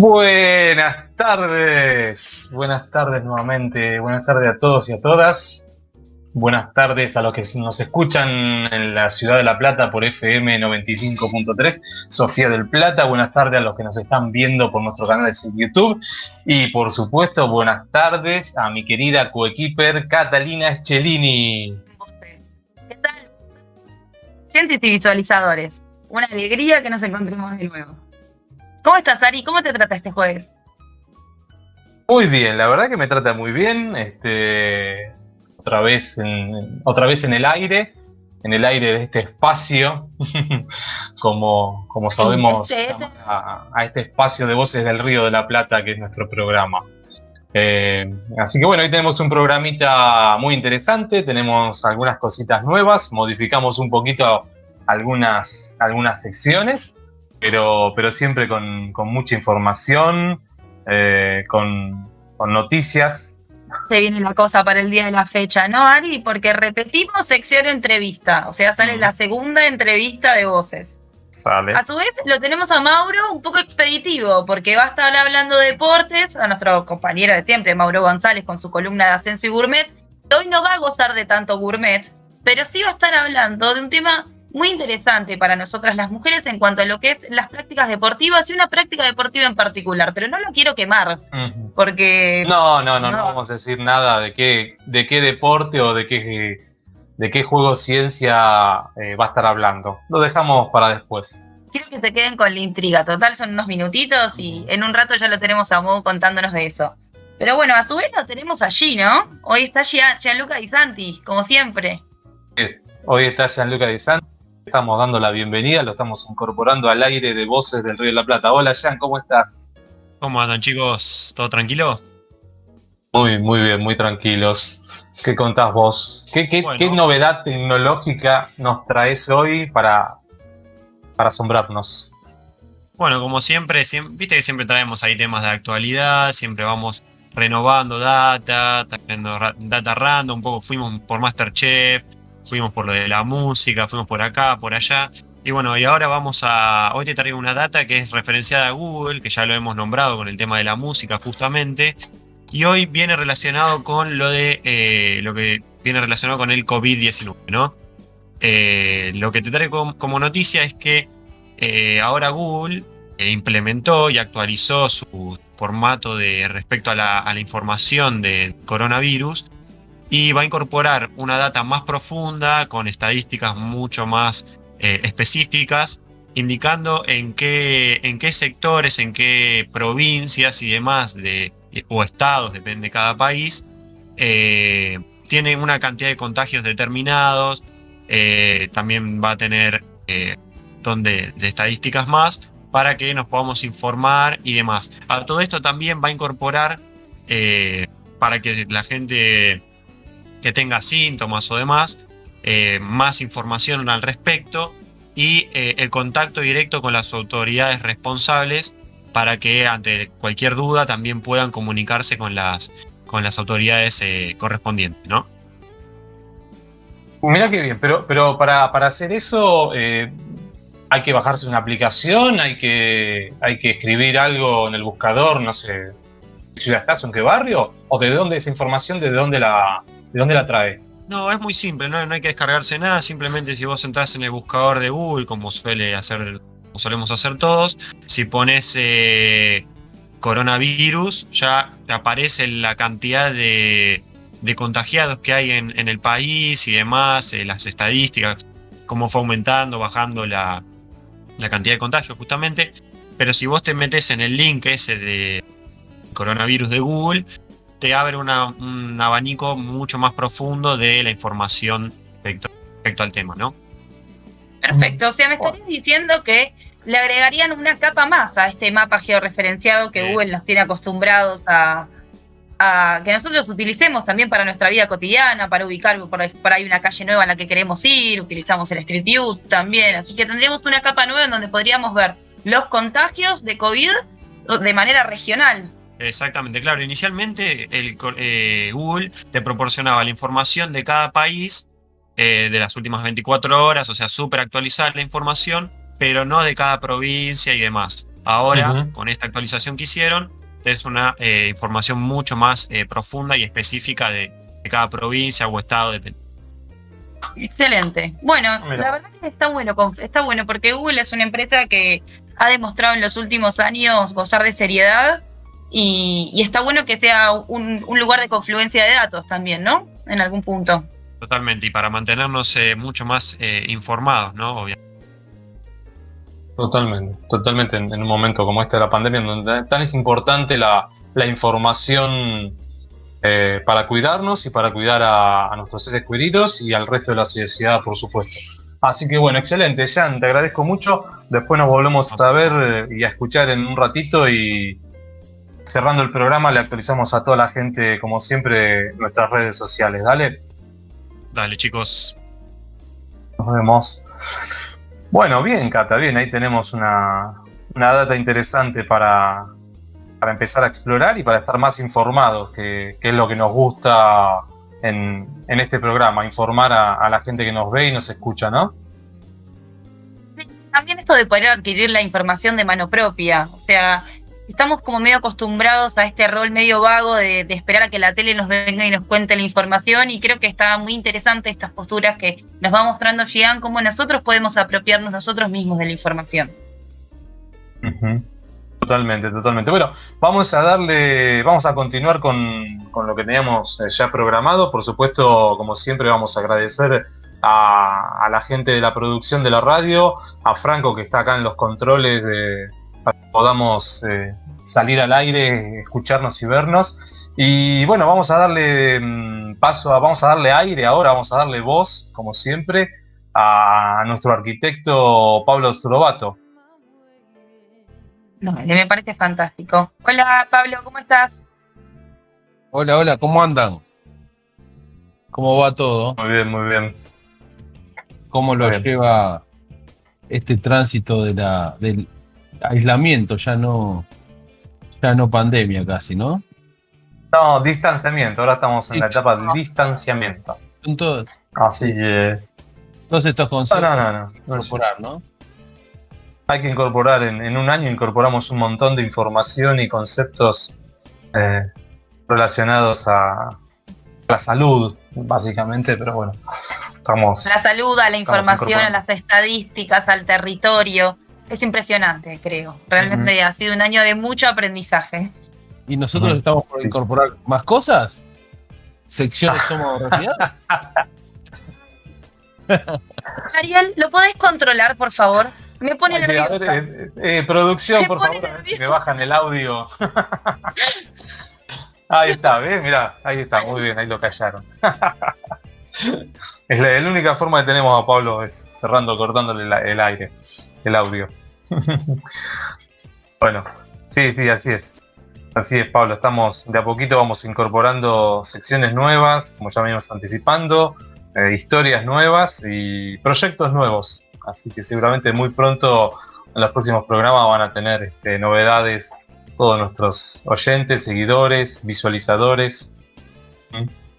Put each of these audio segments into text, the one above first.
Buenas tardes nuevamente, buenas tardes a todos y a todas, buenas tardes a los que nos escuchan en la ciudad de La Plata por FM 95.3, Sofía del Plata, buenas tardes a los que nos están viendo por nuestro canal de YouTube y por supuesto buenas tardes a mi querida coequiper Catalina Scellini. ¿Qué tal? Oyentes y visualizadores, una alegría que nos encontremos de nuevo. ¿Cómo estás, Ari? ¿Cómo te trata este jueves? Muy bien, la verdad que me trata muy bien, otra vez en el aire de este espacio, como sabemos, a este espacio de Voces del Río de la Plata, que es nuestro programa. Así que bueno, hoy tenemos un programita muy interesante, tenemos algunas cositas nuevas, modificamos un poquito algunas secciones, pero siempre con mucha información, con noticias. Se viene la cosa para el día de la fecha, ¿no, Ari? Porque repetimos sección entrevista, o sea, sale la segunda entrevista de Voces. Sale. A su vez, lo tenemos a Mauro un poco expeditivo, porque va a estar hablando de deportes, a nuestro compañero de siempre, Mauro González, con su columna de Ascenso y Gourmet. Hoy no va a gozar de tanto gourmet, pero sí va a estar hablando de un tema muy interesante para nosotras las mujeres en cuanto a lo que es las prácticas deportivas y una práctica deportiva en particular, pero no lo quiero quemar, porque... No vamos a decir nada de qué deporte o de qué juego ciencia va a estar hablando. Lo dejamos para después. Quiero que se queden con la intriga, total son unos minutitos y en un rato ya lo tenemos a Mo contándonos de eso. Pero bueno, a su vez lo tenemos allí, ¿no? Hoy está Gianluca Di Santi, como siempre. Hoy está Gianluca Di Santi. Estamos dando la bienvenida, lo estamos incorporando al aire de Voces del Río de la Plata. Hola, Gian, ¿cómo estás? ¿Cómo andan, chicos? ¿Todo tranquilo? Muy bien, muy tranquilos. ¿Qué contás vos? ¿Qué novedad tecnológica nos traes hoy para asombrarnos? Bueno, como siempre, viste que siempre traemos ahí temas de actualidad, siempre vamos renovando data, trayendo data random, un poco fuimos por MasterChef, fuimos por lo de la música, fuimos por acá, por allá. Y bueno, y ahora hoy te traigo una data que es referenciada a Google, que ya lo hemos nombrado con el tema de la música justamente. Y hoy viene relacionado con lo que viene relacionado con el COVID-19, ¿no? Lo que te traigo como noticia es que ahora Google implementó y actualizó su formato respecto a la información del coronavirus y va a incorporar una data más profunda con estadísticas mucho más específicas, indicando en qué sectores, en qué provincias y demás o estados, depende de cada país, tienen una cantidad de contagios determinados. También va a tener de estadísticas más para que nos podamos informar y demás. A todo esto también va a incorporar para que la gente que tenga síntomas o demás, más información al respecto y el contacto directo con las autoridades responsables para que ante cualquier duda también puedan comunicarse con las autoridades correspondientes, ¿no? Mirá qué bien, pero para hacer eso hay que bajarse una aplicación, hay que escribir algo en el buscador, no sé, ciudad estás o en qué barrio, o de dónde esa información, de dónde la trae. No, es muy simple, no hay que descargarse nada, simplemente si vos entrás en el buscador de Google, como solemos hacer todos, si pones coronavirus, ya te aparece la cantidad de contagiados que hay en el país y demás, las estadísticas, cómo fue aumentando, bajando la cantidad de contagios justamente. Pero si vos te metes en el link ese de coronavirus de Google, te abre un abanico mucho más profundo de la información respecto al tema, ¿no? Perfecto, o sea, me estarías diciendo que le agregarían una capa más a este mapa georreferenciado que Google nos tiene acostumbrados a que nosotros utilicemos también para nuestra vida cotidiana, para ubicar por ahí una calle nueva en la que queremos ir, utilizamos el Street View también, así que tendríamos una capa nueva en donde podríamos ver los contagios de COVID de manera regional. Exactamente, claro. Inicialmente Google te proporcionaba la información de cada país de las últimas 24 horas, o sea, súper actualizada la información, pero no de cada provincia y demás. Ahora, con esta actualización que hicieron, es una información mucho más profunda y específica de cada provincia o estado, dependiendo. Excelente. Bueno, Mira. la verdad que está bueno porque Google es una empresa que ha demostrado en los últimos años gozar de seriedad y está bueno que sea un lugar de confluencia de datos también, ¿no? En algún punto. Totalmente, y para mantenernos mucho más informados, ¿no? Obviamente. Totalmente en un momento como este de la pandemia, en donde tan es importante la información para cuidarnos y para cuidar a nuestros seres queridos y al resto de la sociedad, por supuesto. Así que bueno, excelente, Jan, te agradezco mucho. Después nos volvemos a ver y a escuchar en un ratito y cerrando el programa le actualizamos a toda la gente, como siempre, nuestras redes sociales. Dale. Dale, chicos. Nos vemos. Bueno, bien, Cata, bien, ahí tenemos una data interesante para empezar a explorar y para estar más informados, que es lo que nos gusta en este programa, informar a la gente que nos ve y nos escucha, ¿no? Sí, también esto de poder adquirir la información de mano propia, o sea, estamos como medio acostumbrados a este rol medio vago de esperar a que la tele nos venga y nos cuente la información, y creo que está muy interesante estas posturas que nos va mostrando Gian, cómo nosotros podemos apropiarnos nosotros mismos de la información. Uh-huh. Totalmente. Bueno, vamos a continuar con lo que teníamos ya programado. Por supuesto, como siempre, vamos a agradecer a la gente de la producción de la radio, a Franco que está acá en los controles para que podamos salir al aire, escucharnos y vernos. Y bueno, vamos a darle vamos a darle aire ahora, vamos a darle voz, como siempre, a nuestro arquitecto Pablo Strovato. Dale, me parece fantástico. Hola, Pablo, ¿cómo estás? Hola, ¿cómo andan? ¿Cómo va todo? Muy bien. ¿Cómo lo lleva este tránsito del aislamiento? Ya no pandemia casi, ¿no? No, distanciamiento. Ahora estamos en la etapa de distanciamiento. Así que... Todos estos conceptos No. incorporar, ¿no? Hay que incorporar, en un año incorporamos un montón de información y conceptos relacionados a la salud, básicamente, pero bueno, estamos... La salud, a la información, a las estadísticas, al territorio. Es impresionante, creo. Realmente ha sido un año de mucho aprendizaje. ¿Y nosotros estamos por incorporar más cosas? ¿Sección estómago resfriado? Ariel, ¿lo podés controlar, por favor? Me pone nerviosa. A ver, producción, por favor, a ver si me bajan el audio. Ahí está, ¿ves? Mirá, ahí está, muy bien, ahí lo callaron. Es la única forma que tenemos a Pablo es cortándole el aire, el audio. Bueno, sí, así es. Así es, Pablo, estamos de a poquito vamos incorporando secciones nuevas, como ya venimos anticipando, historias nuevas y proyectos nuevos. Así que seguramente muy pronto en los próximos programas van a tener novedades todos nuestros oyentes, seguidores, visualizadores.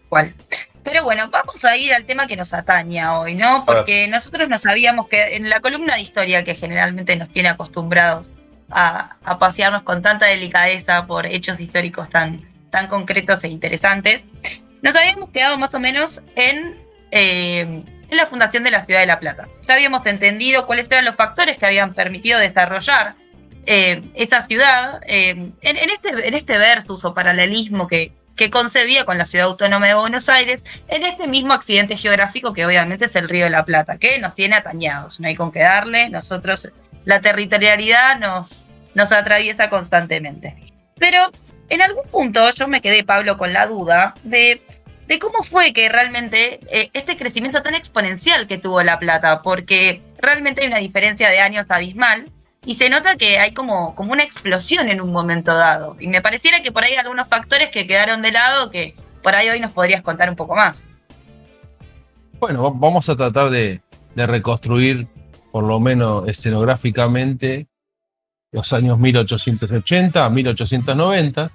¿Cuál? Pero bueno, vamos a ir al tema que nos atañe hoy, ¿no? Porque nosotros no sabíamos que en la columna de historia, que generalmente nos tiene acostumbrados a pasearnos con tanta delicadeza por hechos históricos tan concretos e interesantes, nos habíamos quedado más o menos en la fundación de la ciudad de La Plata. Ya habíamos entendido cuáles eran los factores que habían permitido desarrollar esa ciudad en este versus o paralelismo que concebía con la ciudad autónoma de Buenos Aires, en este mismo accidente geográfico que obviamente es el Río de la Plata, que nos tiene atañados, no hay con qué darle, nosotros la territorialidad nos atraviesa constantemente. Pero en algún punto yo me quedé, Pablo, con la duda de cómo fue que realmente este crecimiento tan exponencial que tuvo La Plata, porque realmente hay una diferencia de años abismal y se nota que hay como una explosión en un momento dado. Y me pareciera que por ahí hay algunos factores que quedaron de lado que por ahí hoy nos podrías contar un poco más. Bueno, vamos a tratar de reconstruir, por lo menos escenográficamente, los años 1880 a 1890,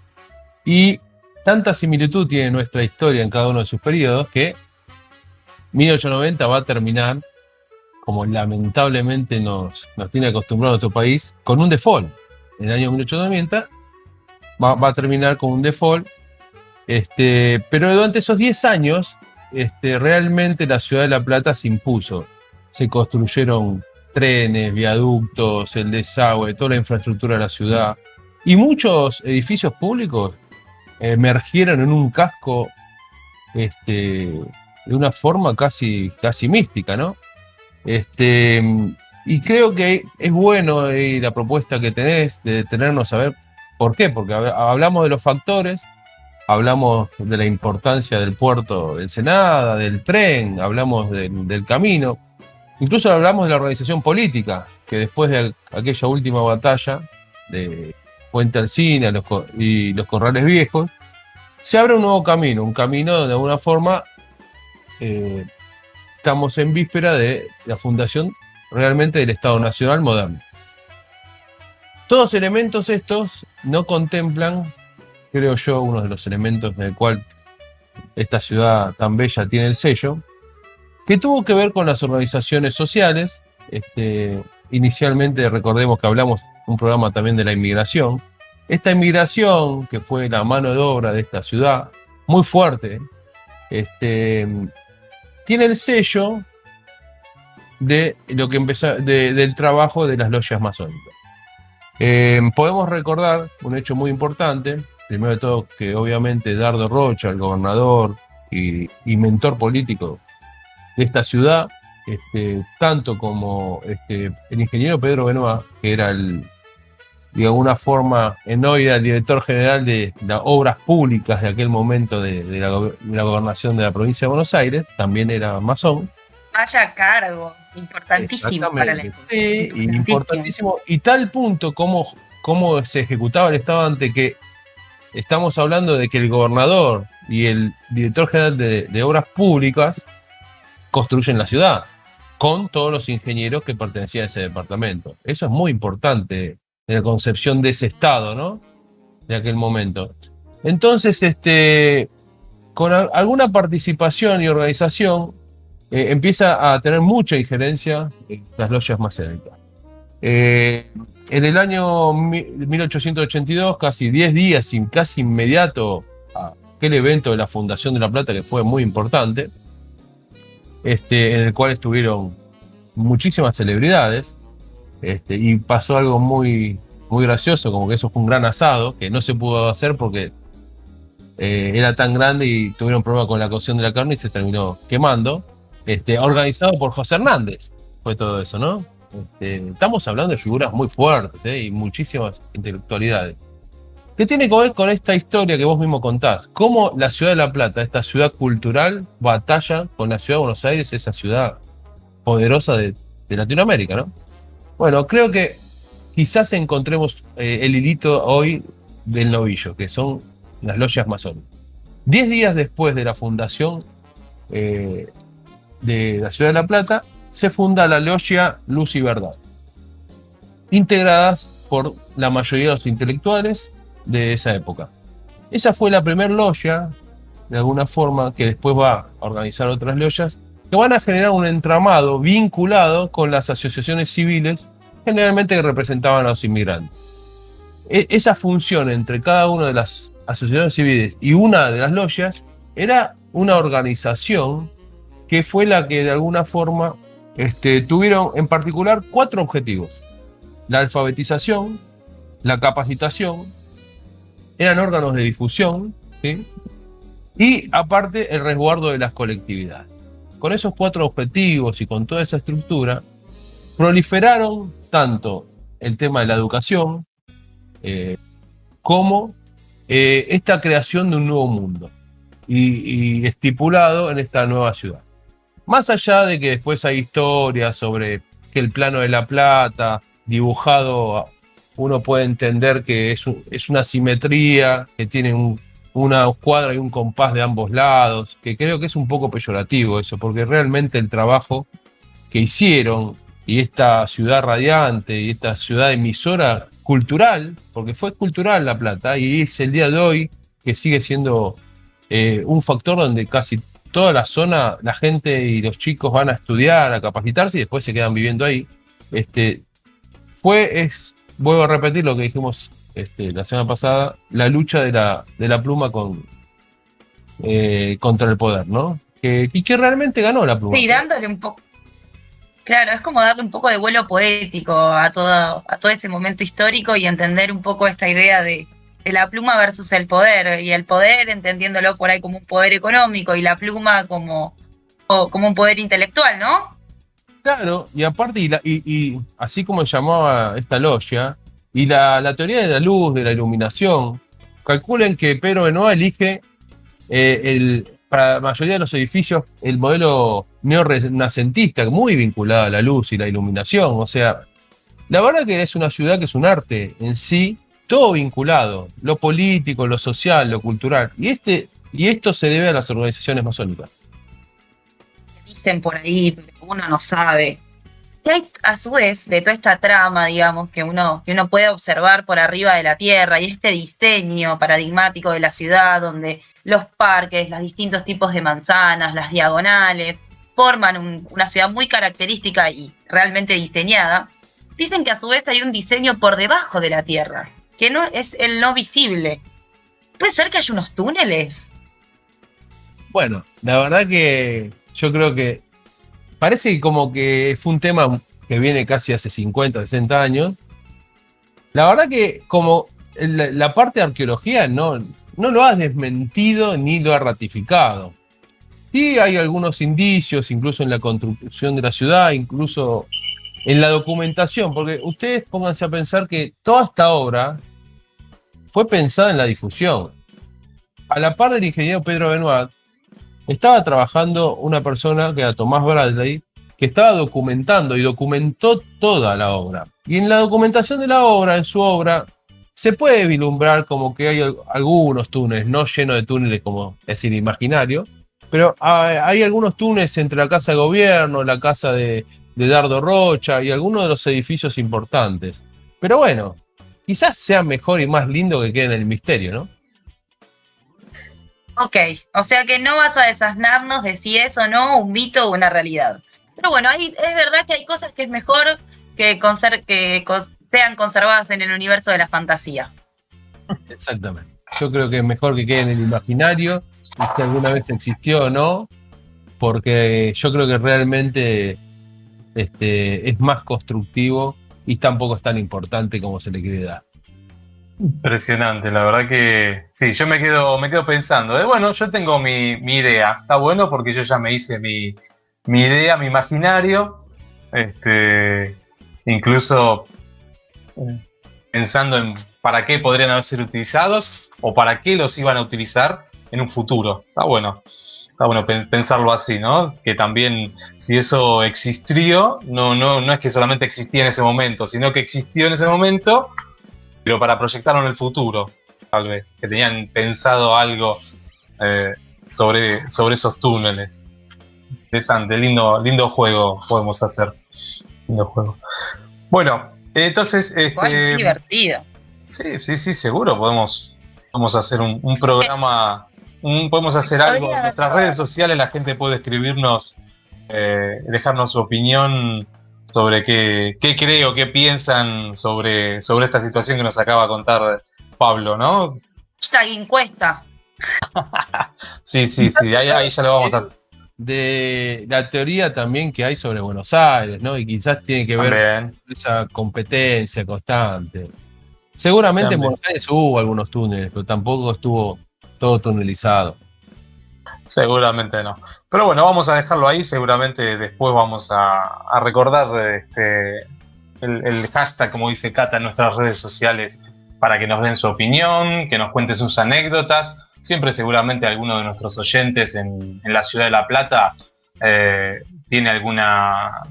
y tanta similitud tiene nuestra historia en cada uno de sus periodos que 1890 va a terminar, como lamentablemente nos tiene acostumbrado nuestro país, con un default. en el año 1890, va a terminar con un default. Pero durante esos 10 años, realmente la ciudad de La Plata se impuso. Se construyeron trenes, viaductos, el desagüe, toda la infraestructura de la ciudad. Y muchos edificios públicos emergieron en un casco de una forma casi mística, ¿no? Y creo que es bueno la propuesta que tenés de detenernos a ver por qué, porque hablamos de los factores, hablamos de la importancia del puerto de Ensenada, del tren, hablamos del camino, incluso hablamos de la organización política, que después de aquella última batalla de Puente Alsina y los Corrales Viejos, se abre un nuevo camino, un camino donde de alguna forma estamos en víspera de la fundación realmente del Estado Nacional moderno. Todos elementos estos no contemplan, creo yo, uno de los elementos en el cual esta ciudad tan bella tiene el sello, que tuvo que ver con las organizaciones sociales. Inicialmente recordemos que hablamos un programa también de la inmigración. Esta inmigración, que fue la mano de obra de esta ciudad, muy fuerte, tiene el sello de lo que del trabajo de las logias masónicas. Podemos recordar un hecho muy importante, primero de todo que obviamente Dardo Rocha, el gobernador y mentor político de esta ciudad, tanto como el ingeniero Pedro Benoit, que era de alguna forma, hoy era el director general de las obras públicas de aquel momento de la gobernación de la provincia de Buenos Aires, también era masón. Vaya cargo, importantísimo para la época. Sí, importantísimo. Y tal punto como se ejecutaba el Estado, ante que estamos hablando de que el gobernador y el director general de obras públicas construyen la ciudad, con todos los ingenieros que pertenecían a ese departamento. Eso es muy importante en la concepción de ese Estado, ¿no? De aquel momento. Entonces, con alguna participación y organización, empieza a tener mucha injerencia en las logias masónicas. En el año 1882, casi 10 días, casi inmediato a aquel evento de la Fundación de La Plata, que fue muy importante, en el cual estuvieron muchísimas celebridades, y pasó algo muy, muy gracioso, como que eso fue un gran asado, que no se pudo hacer porque era tan grande y tuvieron problema con la cocción de la carne y se terminó quemando. Organizado por José Hernández, fue todo eso, ¿no? Estamos hablando de figuras muy fuertes y muchísimas intelectualidades. ¿Qué tiene que ver con esta historia que vos mismo contás? Cómo la ciudad de La Plata, esta ciudad cultural, batalla con la ciudad de Buenos Aires, esa ciudad poderosa de Latinoamérica, ¿no? Bueno, creo que quizás encontremos el hilito hoy del novillo, que son las logias masónicas. 10 días después de la fundación de la ciudad de La Plata, se funda la logia Luz y Verdad, integradas por la mayoría de los intelectuales de esa época. Esa fue la primera logia, de alguna forma, que después va a organizar otras logias, que van a generar un entramado vinculado con las asociaciones civiles, generalmente que representaban a los inmigrantes. Esa función entre cada una de las asociaciones civiles y una de las logias era una organización que fue la que de alguna forma tuvieron en particular 4 objetivos: la alfabetización, la capacitación, eran órganos de difusión, ¿sí? Y aparte el resguardo de las colectividades. Con esos 4 objetivos y con toda esa estructura, proliferaron tanto el tema de la educación como esta creación de un nuevo mundo y estipulado en esta nueva ciudad. Más allá de que después hay historias sobre que el plano de La Plata, dibujado, uno puede entender que es una simetría, que tiene una escuadra y un compás de ambos lados, que creo que es un poco peyorativo eso, porque realmente el trabajo que hicieron, y esta ciudad radiante, y esta ciudad emisora cultural, porque fue cultural La Plata, y es el día de hoy que sigue siendo un factor donde casi toda la zona, la gente y los chicos van a estudiar, a capacitarse y después se quedan viviendo ahí. vuelvo a repetir lo que dijimos la semana pasada, la lucha de la pluma contra el poder, ¿no? Y que realmente ganó la pluma. Sí, dándole un poco. Claro, es como darle un poco de vuelo poético a todo ese momento histórico y entender un poco esta idea de la pluma versus el poder, y el poder entendiéndolo por ahí como un poder económico y la pluma como un poder intelectual, ¿no? Claro, y aparte, y así como se llamaba esta logia, y la teoría de la luz, de la iluminación, calculen que Pedro Benoit elige para la mayoría de los edificios el modelo neorrenacentista, muy vinculado a la luz y la iluminación. O sea, la verdad que es una ciudad que es un arte en sí, todo vinculado, lo político, lo social, lo cultural. Y esto se debe a las organizaciones masónicas. Dicen por ahí, pero uno no sabe. Que hay, a su vez, de toda esta trama, digamos, que uno puede observar por arriba de la tierra, y este diseño paradigmático de la ciudad, donde los parques, los distintos tipos de manzanas, las diagonales, forman una ciudad muy característica y realmente diseñada. Dicen que a su vez hay un diseño por debajo de la tierra, que no es el no visible. ¿Puede ser que haya unos túneles? Bueno, la verdad que yo creo que parece como que fue un tema que viene casi hace 50, 60 años. La verdad que como la parte de arqueología no lo ha desmentido ni lo ha ratificado. Sí hay algunos indicios, incluso en la construcción de la ciudad, incluso en la documentación, porque ustedes pónganse a pensar que toda esta obra fue pensada en la difusión. A la par del ingeniero Pedro Benoit, estaba trabajando una persona que era Tomás Bradley, que estaba documentando y documentó toda la obra. Y en la documentación de la obra, en su obra, se puede vislumbrar como que hay algunos túneles, no llenos de túneles como es decir, imaginario, pero hay algunos túneles entre la casa de gobierno, la casa de Dardo Rocha y algunos de los edificios importantes. Pero bueno, quizás sea mejor y más lindo que quede en el misterio, ¿no? Ok, o sea que no vas a desasnarnos de si es o no un mito o una realidad. Pero bueno, es verdad que hay cosas que es mejor que sean conservadas en el universo de la fantasía. Exactamente. Yo creo que es mejor que quede en el imaginario, y si alguna vez existió o no, porque yo creo que realmente es más constructivo y tampoco es tan importante como se le quiere dar. Impresionante, la verdad que sí, yo me quedo pensando, bueno, yo tengo mi idea, está bueno porque yo ya me hice mi idea, mi imaginario, incluso pensando en para qué podrían haber sido utilizados o para qué los iban a utilizar en un futuro. Está bueno pensarlo así, ¿no? Que también si eso existió, no es que solamente existía en ese momento, sino que existió en ese momento, pero para proyectarlo en el futuro, tal vez, que tenían pensado algo sobre esos túneles. Interesante, lindo juego podemos hacer. Lindo juego. Bueno, entonces... Igual, divertido. Sí, seguro. Podemos hacer un programa, podemos hacer algo en nuestras redes sociales. La gente puede escribirnos, dejarnos su opinión sobre qué creo, qué piensan sobre esta situación que nos acaba de contar Pablo, ¿no? Hashtag encuesta. Sí, ahí ya lo vamos a... De la teoría también que hay sobre Buenos Aires, ¿no? Y quizás tiene que ver con esa competencia constante. Seguramente en Buenos Aires hubo algunos túneles, pero tampoco estuvo todo tunelizado. Seguramente no. Pero bueno, vamos a dejarlo ahí. Seguramente después vamos a recordar el hashtag, como dice Cata, en nuestras redes sociales para que nos den su opinión, que nos cuenten sus anécdotas. Siempre seguramente alguno de nuestros oyentes en la ciudad de La Plata tiene alguna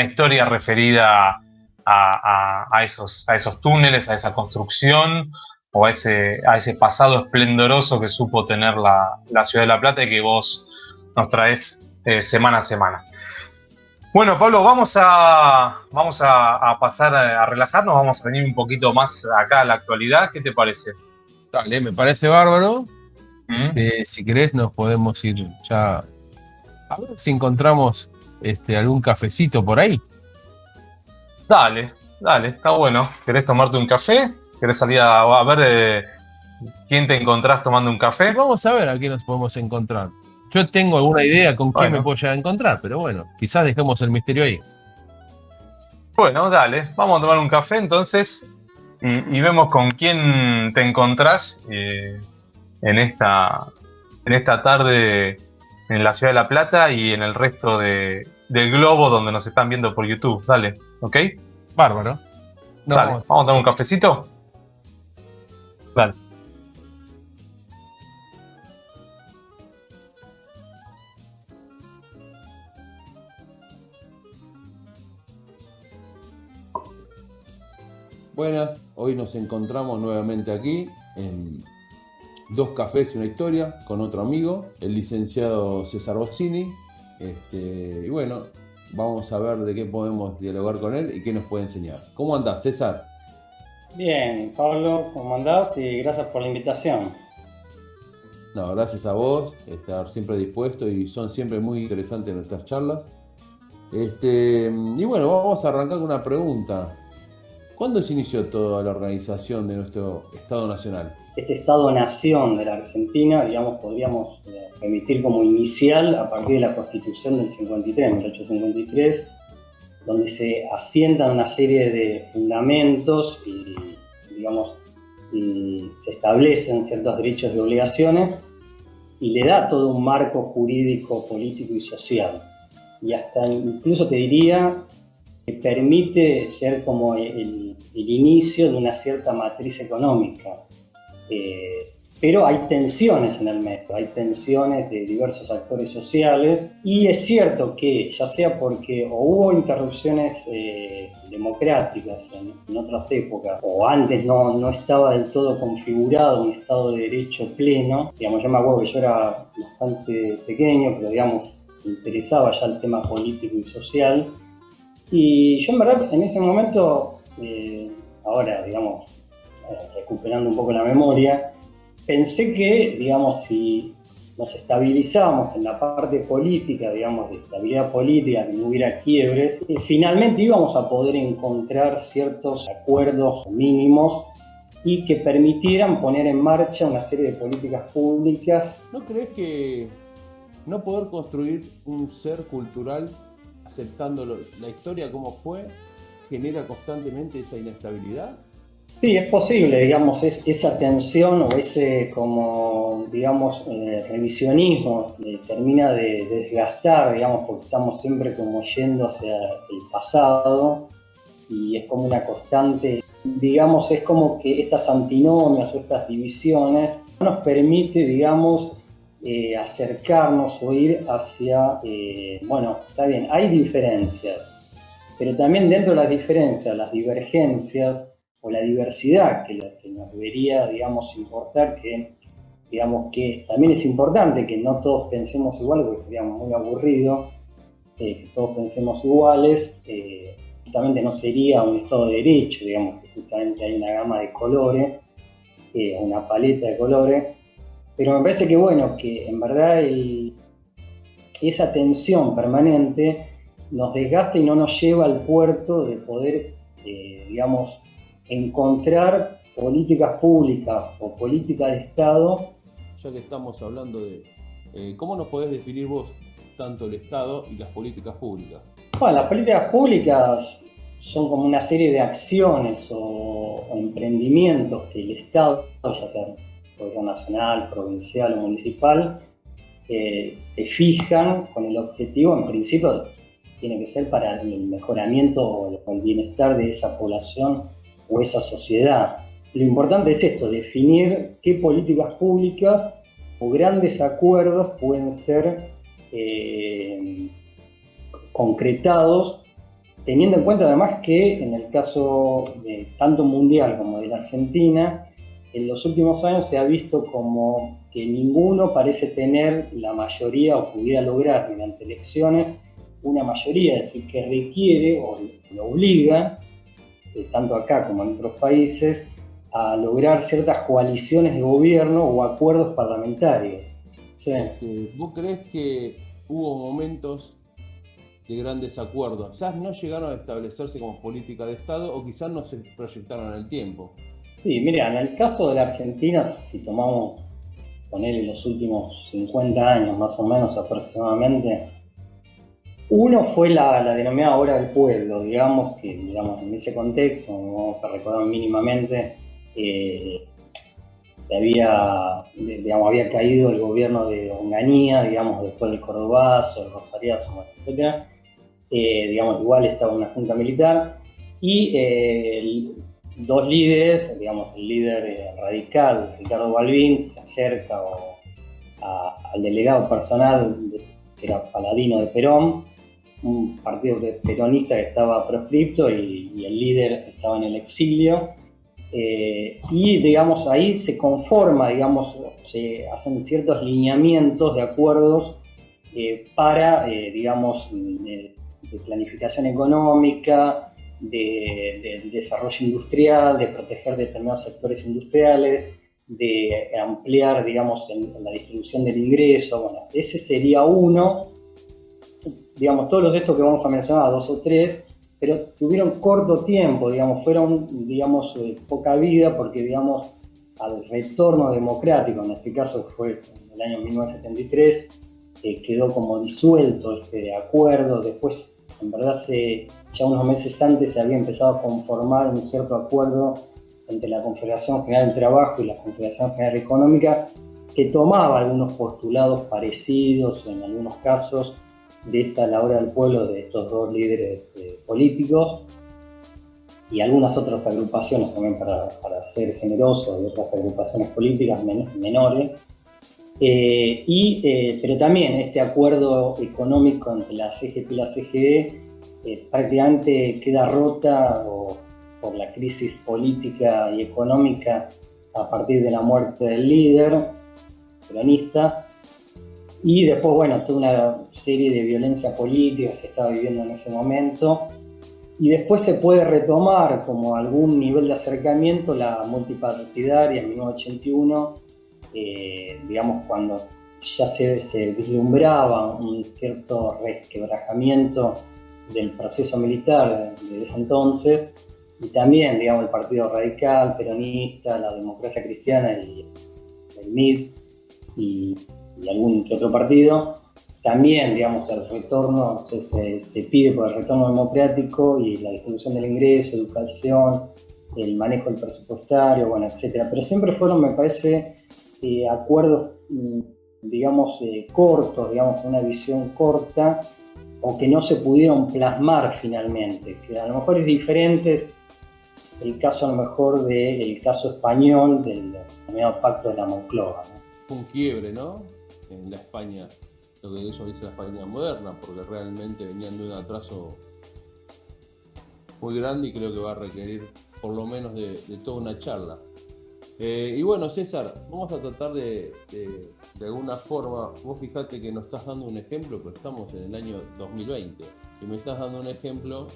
historia referida a esos túneles, a esa construcción o a ese pasado esplendoroso que supo tener la ciudad de La Plata y que vos nos traes semana a semana. Bueno, Pablo, vamos a pasar a relajarnos, vamos a venir un poquito más acá a la actualidad. ¿Qué te parece? Dale, me parece bárbaro. Si querés nos podemos ir ya a ver si encontramos algún cafecito por ahí. Dale, Dale, está bueno. ¿Querés tomarte un café? ¿Querés salir a ver quién te encontrás tomando un Y café? vamos a ver a quién nos podemos encontrar. Yo tengo alguna idea con quién me Bueno, puedo llegar a encontrar, pero bueno, quizás dejemos el misterio ahí. bueno, dale. Vamos a tomar un café entonces y vemos con quién te encontrás en esta tarde en la ciudad de La Plata y en el resto del globo donde nos están viendo por YouTube. Dale, ¿ok? Bárbaro. Dale, No, vamos a tomar un cafecito. Dale. buenas, hoy nos encontramos nuevamente aquí en Dos Cafés y una Historia con otro amigo, el licenciado César Bossini. Y bueno, vamos a ver de qué podemos dialogar con él y qué nos puede enseñar. ¿Cómo andás, César? Bien, Pablo, ¿cómo andás? Y gracias por la invitación. No, gracias a vos, estar siempre dispuesto y son siempre muy interesantes nuestras charlas. Y bueno, vamos a arrancar con una pregunta. ¿Cuándo se inició toda la organización de nuestro Estado Nacional? Este Estado-Nación de la Argentina, digamos, podríamos remitir como inicial a partir de la Constitución del 53, 1853, donde se asientan una serie de fundamentos y, digamos, y se establecen ciertos derechos y obligaciones y le da todo un marco jurídico, político y social. Y hasta incluso te diría que permite ser como el inicio de una cierta matriz económica. Pero hay tensiones en el medio, hay tensiones de diversos actores sociales y es cierto que ya sea porque o hubo interrupciones democráticas en otras épocas o antes no estaba del todo configurado un Estado de Derecho pleno, digamos, yo me acuerdo que yo era bastante pequeño, pero digamos, me interesaba ya el tema político y social y yo en verdad en ese momento, ahora digamos, recuperando un poco la memoria, pensé que, digamos, si nos estabilizábamos en la parte política, digamos, de estabilidad política, que no hubiera quiebres, finalmente íbamos a poder encontrar ciertos acuerdos mínimos y que permitieran poner en marcha una serie de políticas públicas. ¿No crees que no poder construir un ser cultural aceptando la historia como fue genera constantemente esa inestabilidad? Sí, es posible, digamos, esa tensión o ese, como, digamos, revisionismo termina de desgastar, digamos, porque estamos siempre como yendo hacia el pasado y es como una constante, digamos, es como que estas antinomias o estas divisiones no nos permite, digamos, acercarnos o ir hacia, bueno, está bien, hay diferencias, pero también dentro de las diferencias, las divergencias, o la diversidad que nos debería, digamos, importar, que digamos que también es importante que no todos pensemos igual, porque sería muy aburrido que todos pensemos iguales, justamente no sería un Estado de Derecho, digamos que justamente hay una gama de colores, una paleta de colores, pero me parece que bueno, que en verdad esa tensión permanente nos desgasta y no nos lleva al puerto de poder, digamos, encontrar políticas públicas o políticas de Estado. Ya que estamos hablando de ¿cómo nos podés definir vos tanto el Estado y las políticas públicas? Bueno, las políticas públicas son como una serie de acciones o emprendimientos que el Estado, ya sea gobierno nacional, provincial o municipal, se fijan con el objetivo, en principio, tiene que ser para el mejoramiento o el bienestar de esa población o esa sociedad. Lo importante es esto, definir qué políticas públicas o grandes acuerdos pueden ser concretados, teniendo en cuenta además que en el caso de tanto mundial como de la Argentina, en los últimos años se ha visto como que ninguno parece tener la mayoría o pudiera lograr mediante elecciones una mayoría, es decir, que requiere o lo obliga tanto acá como en otros países, a lograr ciertas coaliciones de gobierno o acuerdos parlamentarios. ¿Sí? ¿Vos creés que hubo momentos grandes acuerdos. Quizás no llegaron a establecerse como política de Estado o quizás no se proyectaron en el tiempo. Sí, mira, en el caso de la Argentina, si tomamos, ponele los últimos 50 años más o menos aproximadamente, uno fue la denominada Hora del Pueblo, digamos, que digamos, en ese contexto, vamos a recordar mínimamente, había caído el gobierno de Onganía, digamos, después del Cordobazo, el Rosariazo, etc. Digamos, igual estaba una junta militar y dos líderes, digamos, el líder radical, Ricardo Balbín, se acerca al delegado personal, que era paladino de Perón, un partido peronista que estaba proscripto y el líder estaba en el exilio. Y digamos, ahí se conforma, digamos, se hacen ciertos lineamientos de acuerdos para, digamos, de planificación económica, de desarrollo industrial, de proteger determinados sectores industriales, de ampliar, digamos, la distribución del ingreso. Bueno, ese sería uno. Digamos, todos los estos que vamos a mencionar, dos o tres, pero tuvieron corto tiempo, digamos, fueron, digamos, poca vida, porque, digamos, al retorno democrático, en este caso fue en el año 1973, quedó como disuelto este acuerdo. Después, en verdad, ya unos meses antes se había empezado a conformar un cierto acuerdo entre la Confederación General del Trabajo y la Confederación General Económica, que tomaba algunos postulados parecidos, en algunos casos, de la Hora del Pueblo de estos dos líderes políticos y algunas otras agrupaciones también, para ser generoso, de otras agrupaciones políticas menores. Pero también este acuerdo económico entre la CGT y la CGE prácticamente queda rota por la crisis política y económica a partir de la muerte del líder peronista. Y después, bueno, toda una serie de violencia política que se estaba viviendo en ese momento. Y después se puede retomar como algún nivel de acercamiento la multipartidaria en 1981, digamos, cuando ya se vislumbraba un cierto resquebrajamiento del proceso militar de ese entonces, y también, digamos, el Partido Radical, Peronista, la Democracia Cristiana y el MID, y algún que otro partido. También, digamos, el retorno, se pide por el retorno democrático y la distribución del ingreso, educación, el manejo del presupuestario, bueno, etcétera. Pero siempre fueron, me parece, acuerdos, digamos, cortos, digamos, con una visión corta, o que no se pudieron plasmar finalmente, que a lo mejor es diferente el caso, a lo mejor, del caso español, del denominado Pacto de la Moncloa, ¿no? Un quiebre, ¿no? En la España, lo que ellos dicen la España moderna, porque realmente venían de un atraso muy grande y creo que va a requerir por lo menos de toda una charla. Y bueno, César, vamos a tratar de alguna forma, vos fijate que nos estás dando un ejemplo, pero estamos en el año 2020, y me estás dando un ejemplo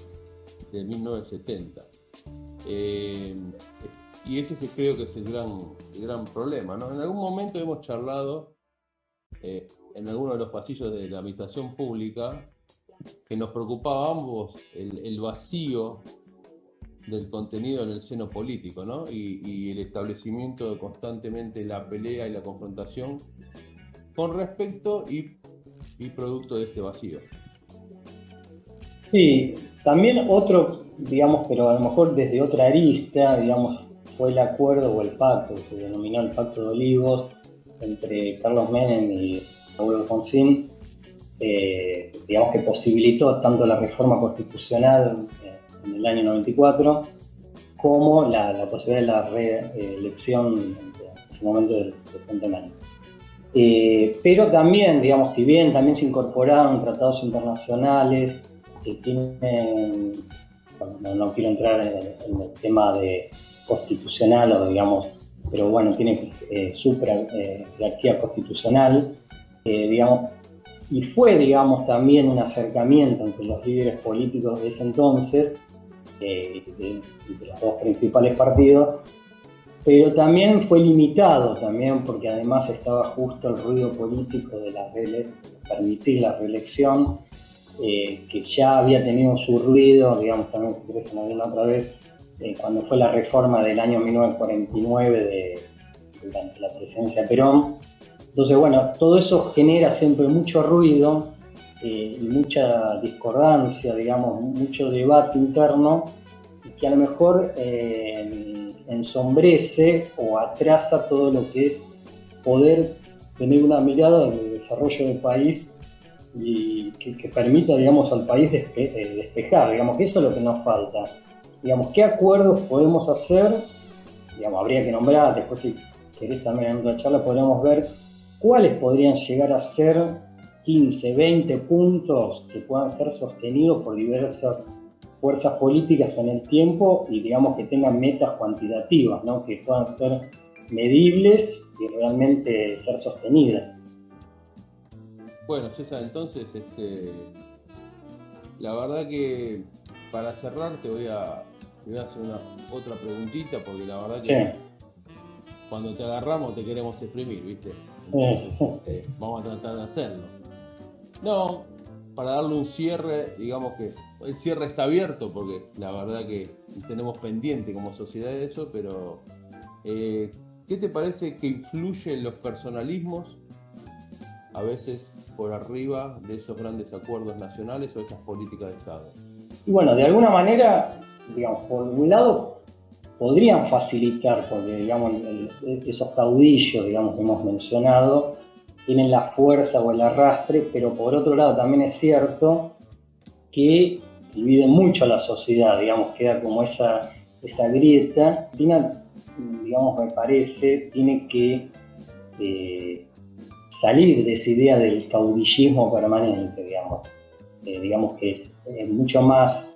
de 1970. Y ese creo que es el gran problema, ¿no? En algún momento hemos charlado en alguno de los pasillos de la administración pública que nos preocupaba a ambos el vacío del contenido en el seno político, ¿no? Y el establecimiento de constantemente la pelea y la confrontación con respecto y producto de este vacío. Sí, también otro, digamos, pero a lo mejor desde otra arista, digamos, fue el acuerdo o el pacto, que se denominó el Pacto de Olivos, entre Carlos Menem y Raúl Alfonsín, digamos, que posibilitó tanto la reforma constitucional en el año 94 como la posibilidad de la reelección en ese momento del presidente Menem. Pero también, digamos, si bien también se incorporaron tratados internacionales que tienen, bueno, no quiero entrar en el tema de constitucional o, digamos, pero bueno, tiene jerarquía constitucional, digamos, y fue, digamos, también un acercamiento entre los líderes políticos de ese entonces, de los dos principales partidos, pero también fue limitado también porque además estaba justo el ruido político de permitir la reelección, que ya había tenido su ruido, digamos, también se interesa alguna otra vez, cuando fue la reforma del año 1949 durante la presidencia de Perón. Entonces, bueno, todo eso genera siempre mucho ruido y mucha discordancia, digamos, mucho debate interno, que a lo mejor ensombrece o atrasa todo lo que es poder tener una mirada del desarrollo del país y que permita, digamos, al país despejar, digamos, que eso es lo que nos falta. Digamos, ¿qué acuerdos podemos hacer? Digamos, habría que nombrar, después si querés también en otra charla podríamos ver cuáles podrían llegar a ser 15, 20 puntos que puedan ser sostenidos por diversas fuerzas políticas en el tiempo y digamos que tengan metas cuantitativas, ¿no? Que puedan ser medibles y realmente ser sostenidas. Bueno, César, entonces, la verdad que para cerrar te voy a hacer otra preguntita, porque la verdad que cuando te agarramos te queremos exprimir, ¿viste? Entonces, vamos a tratar de hacerlo. No, para darle un cierre, digamos que el cierre está abierto, porque la verdad que tenemos pendiente como sociedad eso, pero ¿qué te parece que influyen los personalismos a veces por arriba de esos grandes acuerdos nacionales o esas políticas de Estado? Y bueno, de alguna manera, digamos, por un lado podrían facilitar, porque digamos esos caudillos, digamos, que hemos mencionado, tienen la fuerza o el arrastre, pero por otro lado también es cierto que dividen mucho a la sociedad, digamos, queda como esa grieta. Digamos, me parece, tiene que salir de esa idea del caudillismo permanente, digamos que es mucho más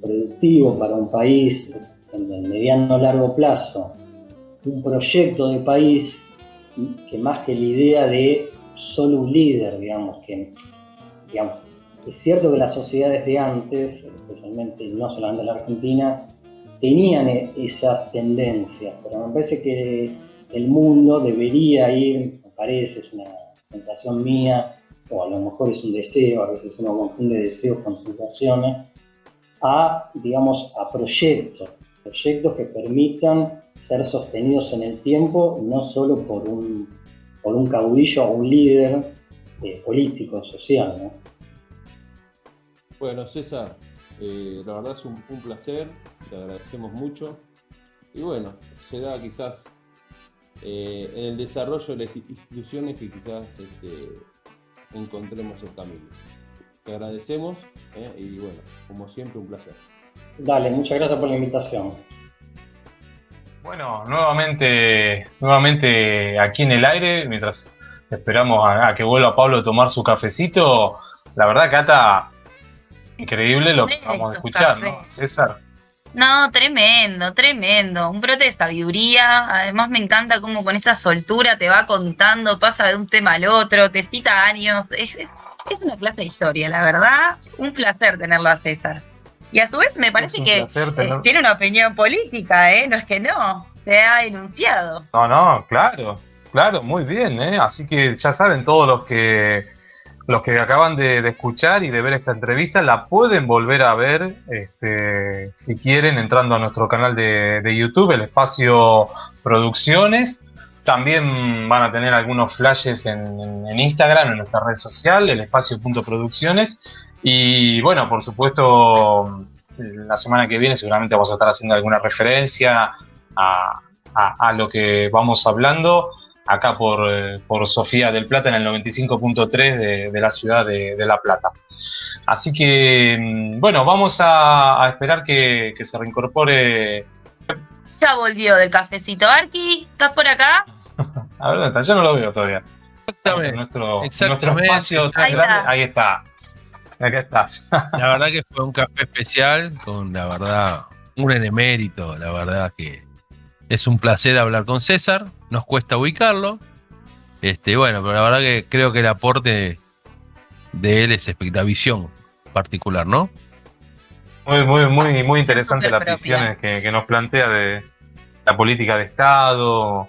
productivo para un país en el mediano o largo plazo, un proyecto de país que más que la idea de solo un líder, digamos, es cierto que las sociedades de antes, especialmente no solamente la Argentina, tenían esas tendencias, pero me parece que el mundo debería ir, me parece, es una sensación mía, o a lo mejor es un deseo, a veces uno confunde deseos con sensaciones, a proyectos que permitan ser sostenidos en el tiempo, no solo por un caudillo o un líder político, social, ¿no? Bueno, César, la verdad es un placer, te agradecemos mucho. Y bueno, será quizás en el desarrollo de las instituciones que quizás encontremos el camino. Te agradecemos y bueno, como siempre, un placer. Dale, muchas gracias por la invitación. Bueno, nuevamente aquí en el aire, mientras esperamos a que vuelva Pablo a tomar su cafecito. La verdad, Cata, increíble lo que acabamos de escuchar, ¿no, César? No, tremendo. Un brote de sabiduría. Además me encanta cómo con esa soltura te va contando, pasa de un tema al otro, te cita años. Es una clase de historia, la verdad. Un placer tenerlo a César. Y a su vez me parece que tiene una opinión política, no es que no, se ha enunciado. No, claro, muy bien, así que ya saben, todos los que acaban de escuchar y de ver esta entrevista, la pueden volver a ver, si quieren, entrando a nuestro canal de YouTube, el Espacio Producciones. También van a tener algunos flashes en Instagram, en nuestra red social, el espacio.producciones. Y bueno, por supuesto, la semana que viene seguramente vamos a estar haciendo alguna referencia a lo que vamos hablando acá por Sofía del Plata en el 95.3 de la ciudad de La Plata. Así que, bueno, vamos a esperar que se reincorpore. Ya volvió del cafecito. Arqui, ¿estás por acá? A ver, ¿dónde está? Yo no lo veo todavía. Exactamente. Nuestro espacio tan grande. Ahí está. Acá estás. La verdad que fue un café especial con, la verdad, un benemérito. La verdad que es un placer hablar con César. Nos cuesta ubicarlo. Bueno, pero la verdad que creo que el aporte de él es visión particular, ¿no? Muy interesante las visiones que nos plantea de la política de Estado,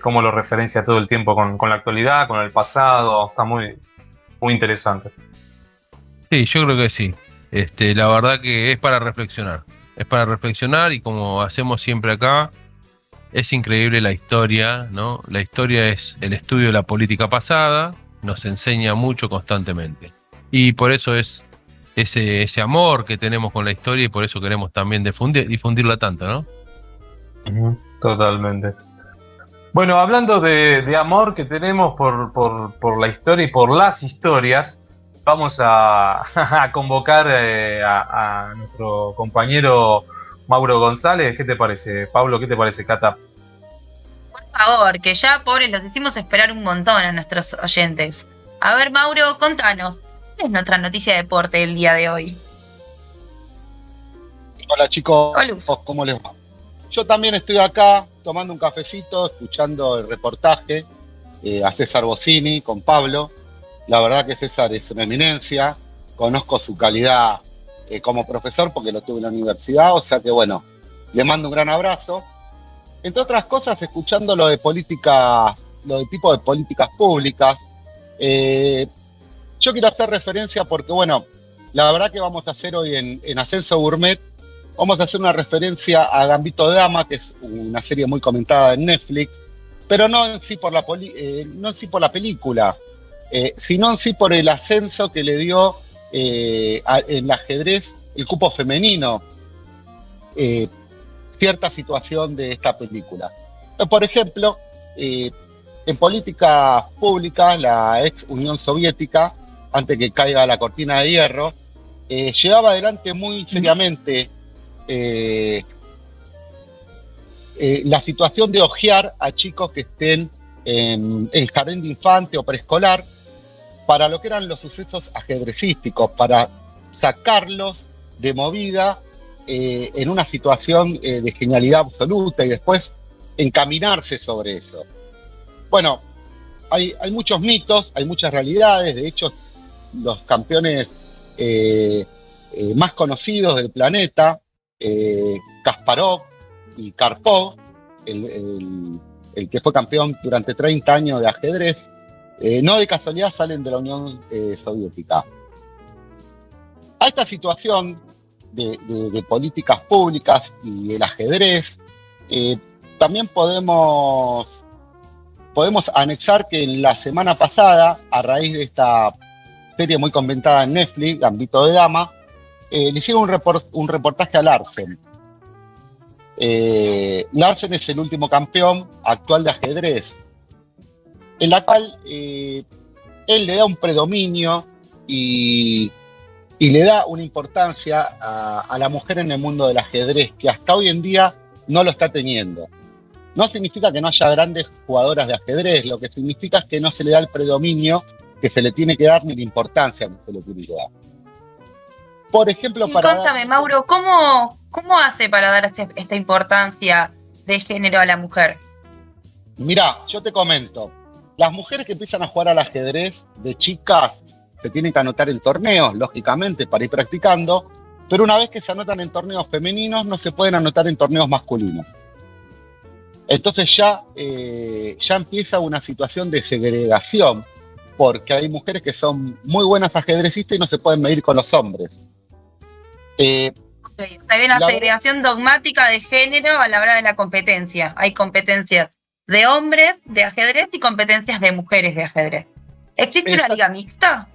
cómo lo referencia todo el tiempo con la actualidad, con el pasado. Está muy interesante. Sí, yo creo que sí. La verdad que es para reflexionar. Es para reflexionar y como hacemos siempre acá, es increíble la historia, ¿no? La historia es el estudio de la política pasada, nos enseña mucho constantemente. Y por eso es ese amor que tenemos con la historia y por eso queremos también difundirla tanto, ¿no? Ujú, totalmente. Bueno, hablando de amor que tenemos por la historia y por las historias, vamos a, a convocar a nuestro compañero Mauro González. ¿Qué te parece, Pablo? ¿Qué te parece, Cata? Por favor, que ya, pobres, los hicimos esperar un montón a nuestros oyentes. A ver, Mauro, contanos, ¿cuál es nuestra noticia de deporte del día de hoy? Hola chicos, Olus. ¿cómo les va? Yo también estoy acá tomando un cafecito, escuchando el reportaje a César Bossini con Pablo. La verdad que César es una eminencia, conozco su calidad como profesor porque lo tuve en la universidad, o sea que bueno, le mando un gran abrazo. Entre otras cosas, escuchando lo de políticas, lo de tipo de políticas públicas, yo quiero hacer referencia porque bueno, la verdad que vamos a hacer hoy en Ascenso Gourmet, vamos a hacer una referencia a Gambito de Dama, que es una serie muy comentada en Netflix, pero no en sí por no en sí por la película, sino en sí por el ascenso que le dio en el ajedrez el cupo femenino, cierta situación de esta película. Por ejemplo, en políticas públicas, la ex Unión Soviética, antes que caiga la cortina de hierro, llevaba adelante muy seriamente la situación de ojear a chicos que estén en jardín de infante o preescolar para lo que eran los sucesos ajedrecísticos, para sacarlos de movida en una situación de genialidad absoluta y después encaminarse sobre eso. Bueno, hay muchos mitos, hay muchas realidades, de hecho los campeones más conocidos del planeta, Kasparov y Karpov, el que fue campeón durante 30 años de ajedrez, no de casualidad salen de la Unión Soviética. A esta situación de políticas públicas y el ajedrez, también podemos anexar que en la semana pasada, a raíz de esta serie muy comentada en Netflix, Gambito de Dama, le hicieron un reportaje a Larsen. Larsen es el último campeón actual de ajedrez, en la cual él le da un predominio y le da una importancia a la mujer en el mundo del ajedrez que hasta hoy en día no lo está teniendo. No significa que no haya grandes jugadoras de ajedrez, lo que significa es que no se le da el predominio que se le tiene que dar ni la importancia que se le tiene que dar. Por ejemplo, y cuéntame, Mauro, ¿cómo hace para dar esta importancia de género a la mujer? Mirá, yo te comento, las mujeres que empiezan a jugar al ajedrez de chicas se tienen que anotar en torneos, lógicamente, para ir practicando, pero una vez que se anotan en torneos femeninos, no se pueden anotar en torneos masculinos. Entonces ya empieza una situación de segregación, porque hay mujeres que son muy buenas ajedrecistas y no se pueden medir con los hombres. Okay, o sea, hay una segregación dogmática de género a la hora de la competencia. Hay competencias de hombres de ajedrez y competencias de mujeres de ajedrez. ¿Existe una liga mixta?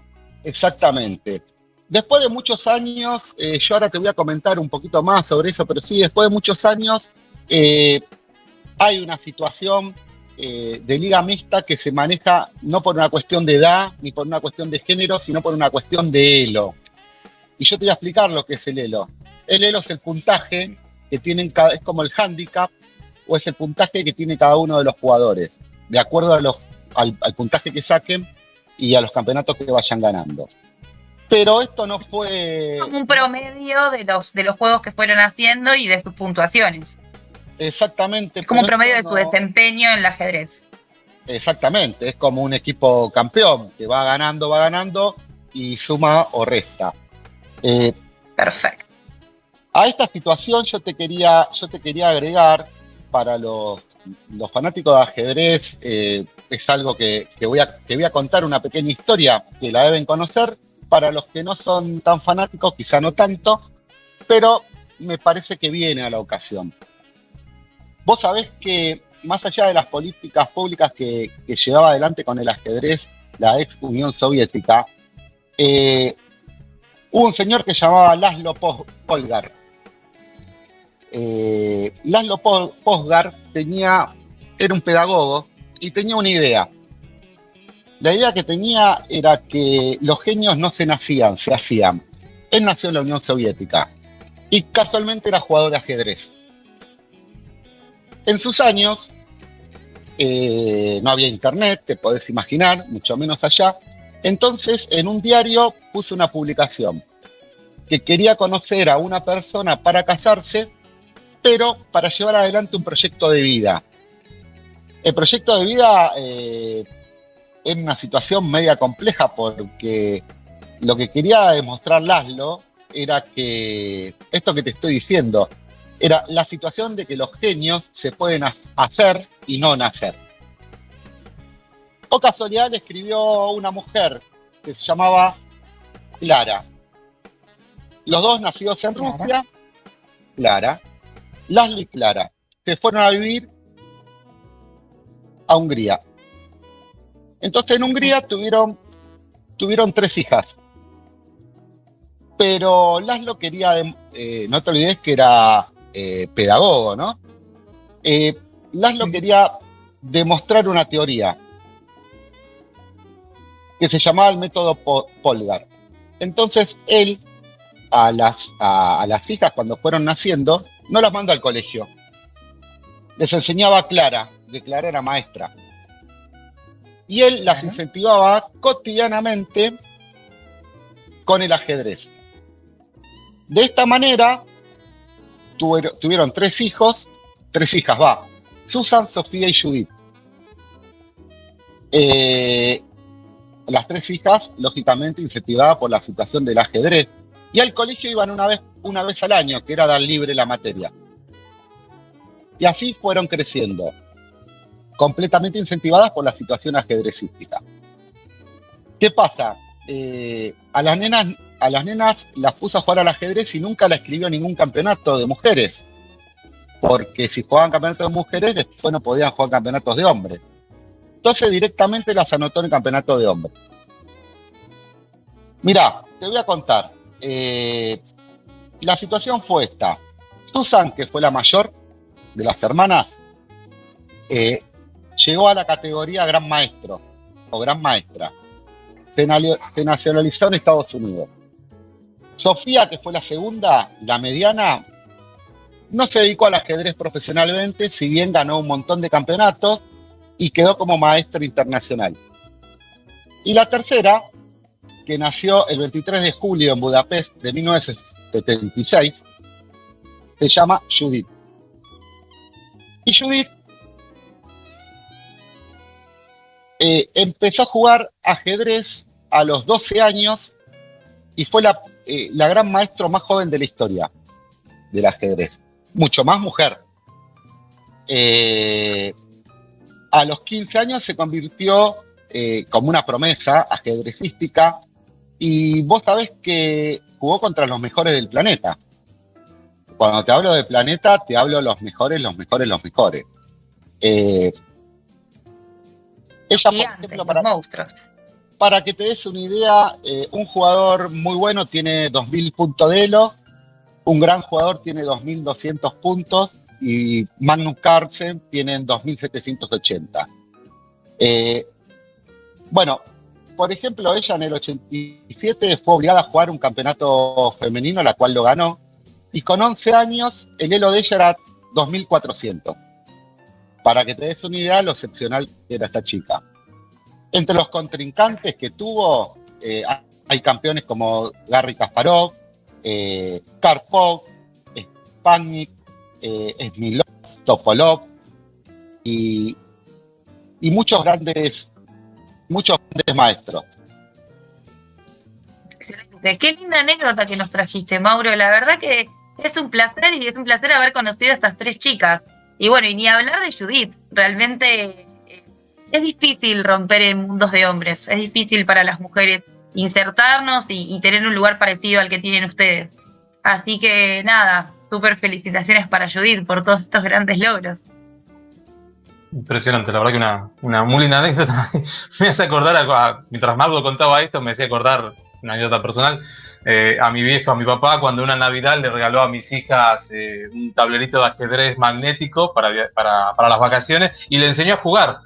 Exactamente. Después de muchos años, yo ahora te voy a comentar un poquito más sobre eso, pero sí, después de muchos años hay una situación de liga mixta que se maneja no por una cuestión de edad ni por una cuestión de género, sino por una cuestión de elo. Y yo te voy a explicar lo que es el elo. El elo es el puntaje que tienen es como el handicap, o es el puntaje que tiene cada uno de los jugadores, de acuerdo al puntaje que saquen y a los campeonatos que vayan ganando. Pero esto no fue... Como un promedio de los juegos que fueron haciendo y de sus puntuaciones. Exactamente. Es como un promedio de su desempeño en el ajedrez. Exactamente, es como un equipo campeón que va ganando y suma o resta. Perfecto. A esta situación yo te quería agregar, para los fanáticos de ajedrez, es algo que voy a contar una pequeña historia que la deben conocer, para los que no son tan fanáticos, quizá no tanto, pero me parece que viene a la ocasión. Vos sabés que más allá de las políticas públicas que llevaba adelante con el ajedrez la ex Unión Soviética, hubo un señor que llamaba Laszlo Polgar. Laszlo Polgar era un pedagogo y tenía una idea. La idea que tenía era que los genios no se nacían, se hacían. Él nació en la Unión Soviética y casualmente era jugador de ajedrez. En sus años no había internet, te podés imaginar, mucho menos allá. Entonces, en un diario puso una publicación que quería conocer a una persona para casarse, pero para llevar adelante un proyecto de vida. El proyecto de vida era una situación media compleja porque lo que quería demostrar Laszlo era que, esto que te estoy diciendo, era la situación de que los genios se pueden hacer y no nacer. O casualidad le escribió una mujer que se llamaba Clara. Los dos nacidos en Rusia, Clara, Laszlo y Clara, se fueron a vivir a Hungría. Entonces en Hungría tuvieron 3 hijas. Pero Laszlo quería, no te olvides que era pedagogo, ¿no? Laszlo quería demostrar una teoría que se llamaba el método Polgar. Entonces él a las hijas cuando fueron naciendo no las mandó al colegio. Les enseñaba a Clara, que Clara era maestra. Y él las incentivaba cotidianamente con el ajedrez. De esta manera tuvieron 3 hijas, Susan, Sofía y Judith. Las 3 hijas, lógicamente, incentivadas por la situación del ajedrez. Y al colegio iban una vez al año, que era dar libre la materia. Y así fueron creciendo, completamente incentivadas por la situación ajedrecística. ¿Qué pasa? A las nenas las puso a jugar al ajedrez y nunca la escribió en ningún campeonato de mujeres. Porque si jugaban campeonatos de mujeres, después no podían jugar campeonatos de hombres. Entonces directamente las anotó en el campeonato de hombres. Mirá, te voy a contar. La situación fue esta. Susan, que fue la mayor de las hermanas, llegó a la categoría gran maestro o gran maestra. Se nacionalizó en Estados Unidos. Sofía, que fue la segunda, la mediana, no se dedicó al ajedrez profesionalmente, si bien ganó un montón de campeonatos y quedó como maestra internacional. Y la tercera, que nació el 23 de julio en Budapest de 1976, se llama Judith. Y Judith empezó a jugar ajedrez a los 12 años y fue la gran maestro más joven de la historia del ajedrez. Mucho más mujer. A los 15 años se convirtió como una promesa ajedrecística y vos sabés que jugó contra los mejores del planeta. Cuando te hablo de planeta, te hablo de los mejores. Ella, por ejemplo, para que te des una idea, un jugador muy bueno tiene 2000 puntos de Elo, un gran jugador tiene 2200 puntos y Magnus Carlsen tienen 2780. Bueno, por ejemplo, ella en el 87 fue obligada a jugar un campeonato femenino, la cual lo ganó, y con 11 años el elo de ella era 2400. Para que te des una idea lo excepcional que era esta chica. Entre los contrincantes que tuvo, hay campeones como Garry Kasparov, Karpov, Sputnik, Smilov, Topolov y muchos grandes maestros. Excelente. Qué linda anécdota que nos trajiste, Mauro. La verdad que es un placer y es un placer haber conocido a estas 3 chicas. Y bueno, y ni hablar de Judith. Realmente es difícil romper en mundos de hombres. Es difícil para las mujeres insertarnos y tener un lugar parecido al que tienen ustedes. Así que nada, súper felicitaciones para Judith por todos estos grandes logros. Impresionante, la verdad que una muy linda anécdota. Me hace acordar, mientras Mardo contaba esto, me hacía acordar una anécdota personal, a mi viejo, a mi papá, cuando una Navidad le regaló a mis hijas un tablerito de ajedrez magnético para las vacaciones y le enseñó a jugar.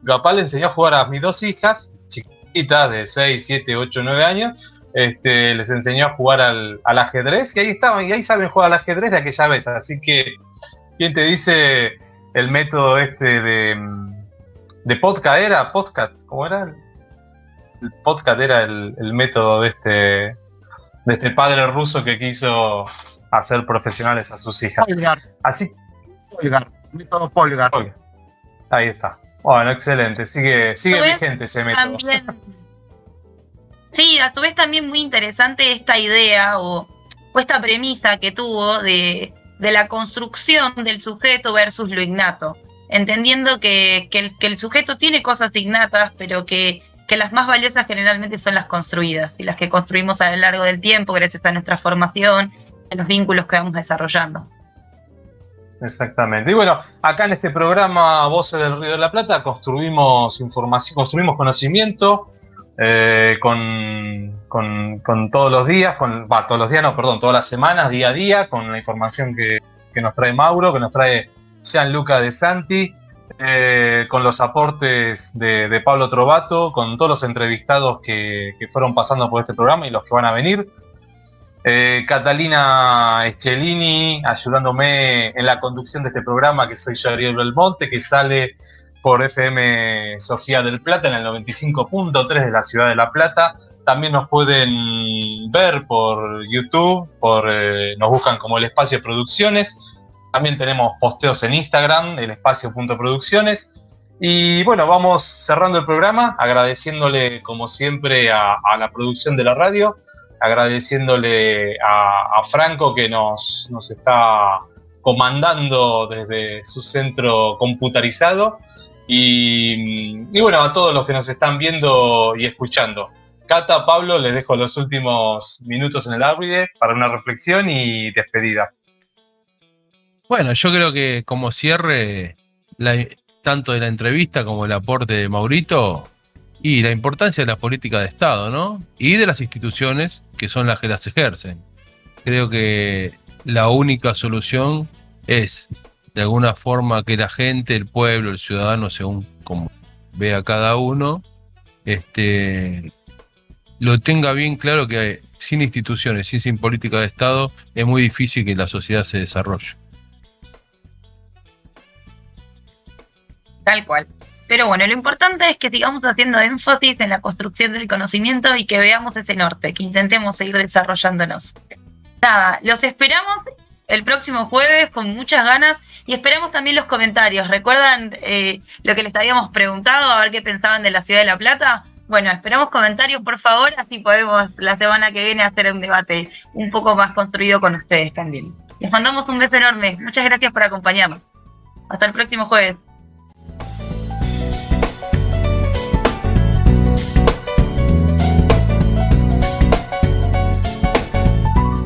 Mi papá le enseñó a jugar a mis dos hijas, chiquitas de 6, 7, 8, 9 años, les enseñó a jugar al ajedrez y ahí estaban, y ahí saben jugar al ajedrez de aquella vez. Así que, ¿quién te dice el método de podcast? ¿Cómo era? El podcast era el método de este padre ruso que quiso hacer profesionales a sus hijas. Polgar. Así. Método Polgar. Ahí está. Bueno, excelente. Sigue vigente ese método. También, sí, a su vez también muy interesante esta idea o esta premisa que tuvo de la construcción del sujeto versus lo innato, entendiendo que el sujeto tiene cosas innatas, pero que las más valiosas generalmente son las construidas y las que construimos a lo largo del tiempo gracias a nuestra formación, a los vínculos que vamos desarrollando. Exactamente. Y bueno, acá en este programa Voces del Río de la Plata construimos información, construimos conocimiento con todos los días, todos los días no, perdón, todas las semanas, día a día, con la información que nos trae Mauro, que nos trae Gianluca De Santi, con los aportes de Pablo Trovato, con todos los entrevistados que fueron pasando por este programa y los que van a venir. Catalina Eschelini ayudándome en la conducción de este programa, que soy yo, Ariel Belmonte, que sale por FM Sofía del Plata en el 95.3 de la ciudad de La Plata. También nos pueden ver por YouTube, nos buscan como El Espacio Producciones. También tenemos posteos en Instagram, El Espacio.producciones. Y bueno, vamos cerrando el programa, agradeciéndole como siempre a la producción de la radio, agradeciéndole a Franco que nos está comandando desde su centro computarizado y bueno, a todos los que nos están viendo y escuchando. Cata, Pablo, les dejo los últimos minutos en el aire para una reflexión y despedida. Bueno, yo creo que como cierre, tanto de la entrevista como el aporte de Maurito, y la importancia de la política de Estado, ¿no? Y de las instituciones que son las que las ejercen. Creo que la única solución es, de alguna forma, que la gente, el pueblo, el ciudadano, según como vea cada uno, lo tenga bien claro que sin instituciones, sin política de Estado, es muy difícil que la sociedad se desarrolle. Tal cual. Pero bueno, lo importante es que sigamos haciendo énfasis en la construcción del conocimiento y que veamos ese norte, que intentemos seguir desarrollándonos. Nada, los esperamos el próximo jueves con muchas ganas y esperamos también los comentarios. ¿Recuerdan lo que les habíamos preguntado, a ver qué pensaban de la ciudad de La Plata? Bueno, esperamos comentarios, por favor, así podemos la semana que viene hacer un debate un poco más construido con ustedes también. Les mandamos un beso enorme. Muchas gracias por acompañarnos. Hasta el próximo jueves.